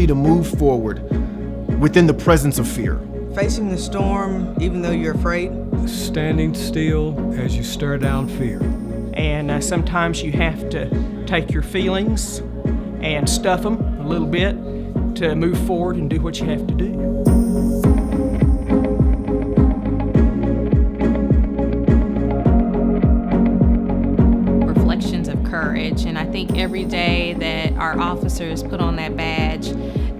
ability to move forward within the presence of fear. Facing the storm, even though you're afraid. Standing still as you stare down fear. And sometimes you have to take your feelings and stuff them a little bit to move forward and do what you have to do. Reflections of courage, and I think every day that our officers put on that badge,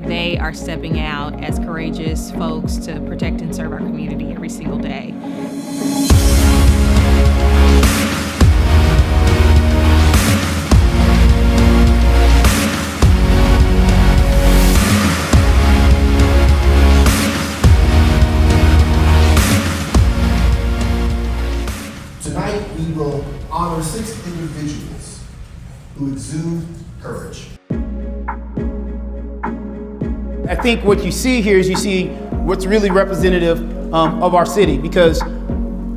they are stepping out as courageous folks to protect and serve our community every single day. Tonight, we will honor 6 individuals who exude courage. I think what you see here is you see what's really representative of our city, because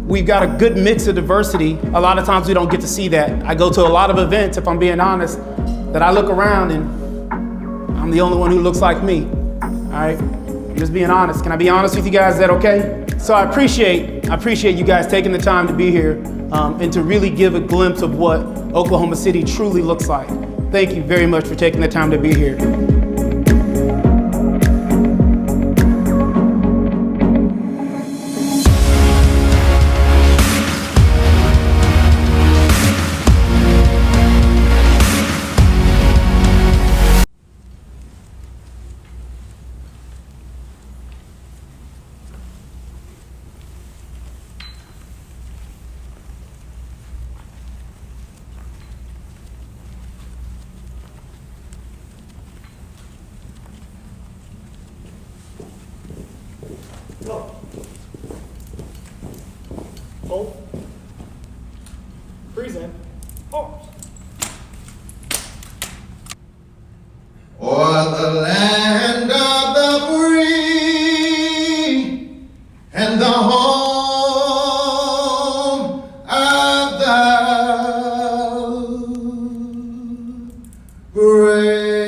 we've got a good mix of diversity. A lot of times we don't get to see that. I go to a lot of events, if I'm being honest, that I look around and I'm the only one who looks like me, all right? I'm just being honest. Can I be honest with you guys? Is that okay? So I appreciate you guys taking the time to be here and to really give a glimpse of what Oklahoma City truly looks like. Thank you very much for taking the time to be here. Go. Hold. Present. Pause. O'er the land of the free and the home of the brave.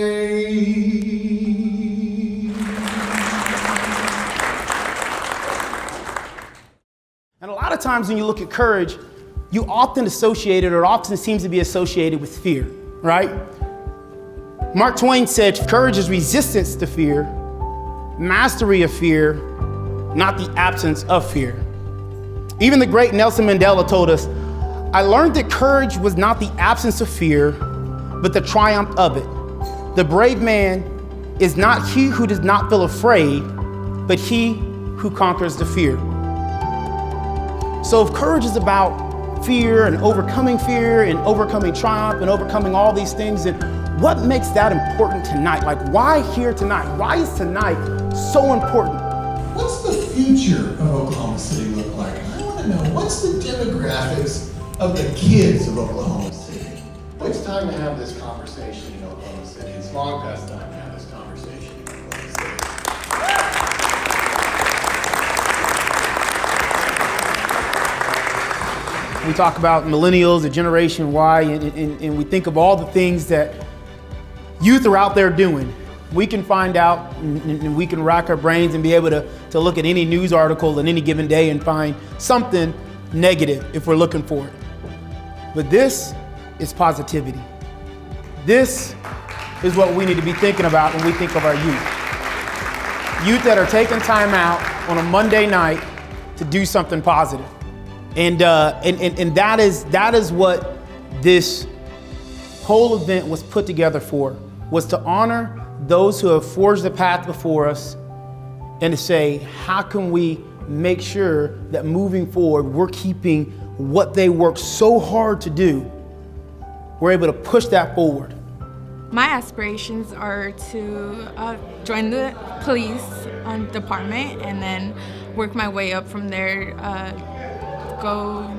And a lot of times when you look at courage, you often associate it, or often seems to be associated with fear, right? Mark Twain said, courage is resistance to fear, mastery of fear, not the absence of fear. Even the great Nelson Mandela told us, I learned that courage was not the absence of fear, but the triumph of it. The brave man is not he who does not feel afraid, but he who conquers the fear. So if courage is about fear and overcoming triumph and overcoming all these things, then what makes that important tonight? Like, why here tonight? Why is tonight so important? What's the future of Oklahoma City look like? I want to know, what's the demographics of the kids of Oklahoma City? It's time to have this conversation in Oklahoma City. It's long past time to have this conversation in Oklahoma City. We talk about millennials, the Generation Y, and we think of all the things that youth are out there doing. We can find out and we can rack our brains and be able to look at any news article on any given day and find something negative if we're looking for it. But this is positivity. This is what we need to be thinking about when we think of our youth. Youth that are taking time out on a Monday night to do something positive. And that is what this whole event was put together for, was to honor those who have forged the path before us and to say, how can we make sure that moving forward, we're keeping what they worked so hard to do, we're able to push that forward. My aspirations are to join the police department and then work my way up from there, go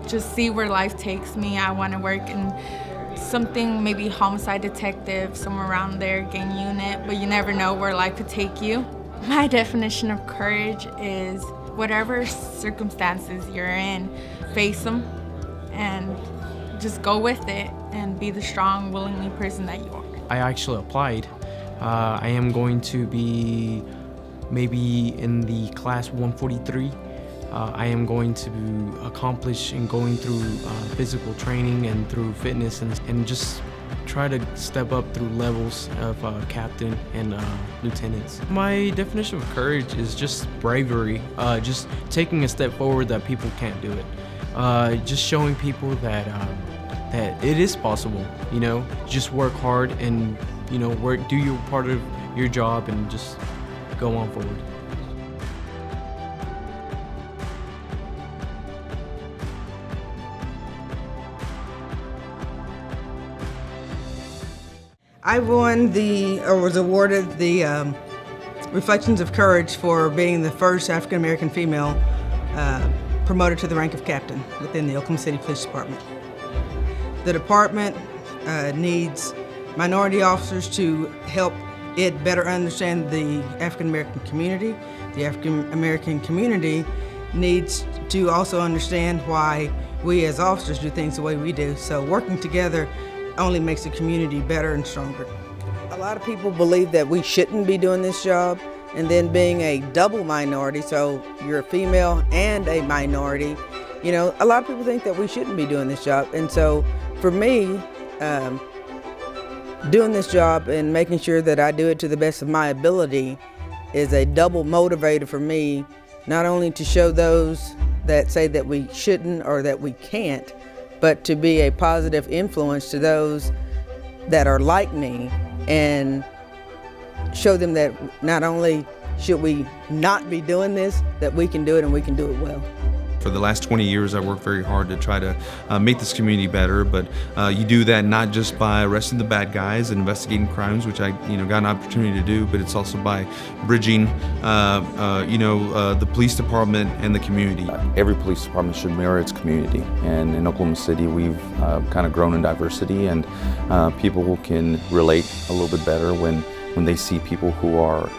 just see where life takes me. I want to work in something, maybe homicide detective, somewhere around there, gang unit, but you never know where life could take you. My definition of courage is whatever circumstances you're in, face them and just go with it and be the strong, willingly person that you are. I actually applied I am going to be maybe in the class 143. I am going to accomplish in going through physical training and through fitness and just try to step up through levels of captain and lieutenants. My definition of courage is just bravery, just taking a step forward that people can't do it. Just showing people that that it is possible, you know, just work hard and, you know, do your part of your job and just go on forward. I was awarded the Reflections of Courage for being the first African American female promoted to the rank of captain within the Oklahoma City Police Department. The department needs minority officers to help it better understand the African American community. The African American community needs to also understand why we as officers do things the way we do. So working together only makes the community better and stronger. A lot of people believe that we shouldn't be doing this job, and then being a double minority, so you're a female and a minority, you know, a lot of people think that we shouldn't be doing this job. And so for me, doing this job and making sure that I do it to the best of my ability is a double motivator for me, not only to show those that say that we shouldn't or that we can't, but to be a positive influence to those that are like me and show them that not only should we not be doing this, that we can do it and we can do it well. For the last 20 years, I worked very hard to try to make this community better, but you do that not just by arresting the bad guys and investigating crimes, which I got an opportunity to do, but it's also by bridging the police department and the community. Every police department should mirror its community, and in Oklahoma City we've kind of grown in diversity, and people can relate a little bit better when they see people who are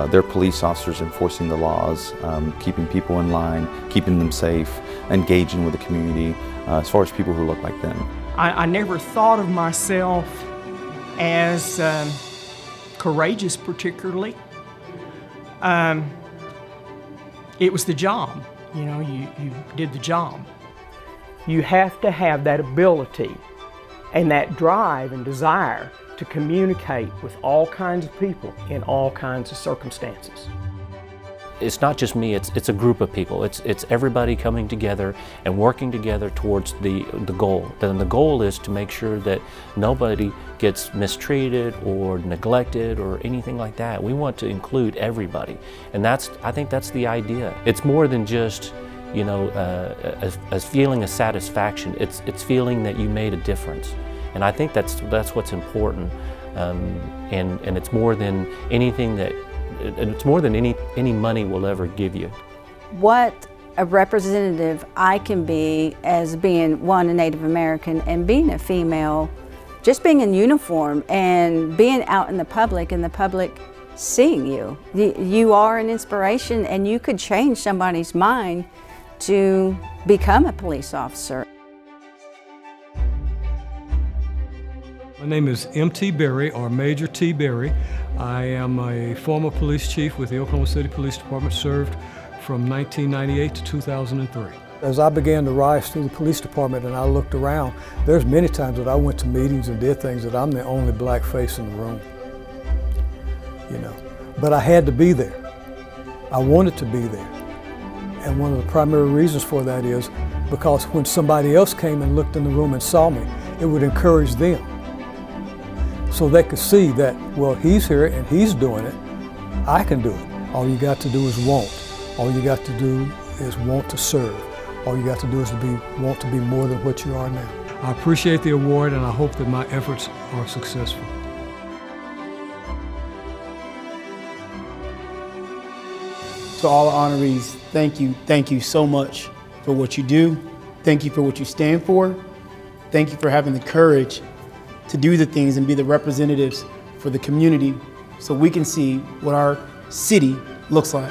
they're police officers enforcing the laws, keeping people in line, keeping them safe, engaging with the community, as far as people who look like them. I never thought of myself as courageous particularly. It was the job, you know, you did the job. You have to have that ability and that drive and desire to communicate with all kinds of people in all kinds of circumstances. It's not just me, it's a group of people. It's everybody coming together and working together towards the goal. Then the goal is to make sure that nobody gets mistreated or neglected or anything like that. We want to include everybody. And I think that's the idea. It's more than just, you know, a feeling of satisfaction. It's feeling that you made a difference. And I think that's what's important, and it's more than anything it's more than any money will ever give you. What a representative I can be as being a Native American and being a female, just being in uniform and being out in the public and the public seeing you. You are an inspiration, and you could change somebody's mind to become a police officer. My name is M.T. Berry, or Major T. Berry. I am a former police chief with the Oklahoma City Police Department, served from 1998 to 2003. As I began to rise through the police department and I looked around, there's many times that I went to meetings and did things that I'm the only black face in the room, you know. But I had to be there. I wanted to be there. And one of the primary reasons for that is because when somebody else came and looked in the room and saw me, it would encourage them. So they could see that, well, he's here and he's doing it, I can do it. All you got to do is want. All you got to do is want to serve. All you got to do is want to be more than what you are now. I appreciate the award, and I hope that my efforts are successful. To all honorees, thank you so much for what you do. Thank you for what you stand for. Thank you for having the courage to do the things and be the representatives for the community so we can see what our city looks like.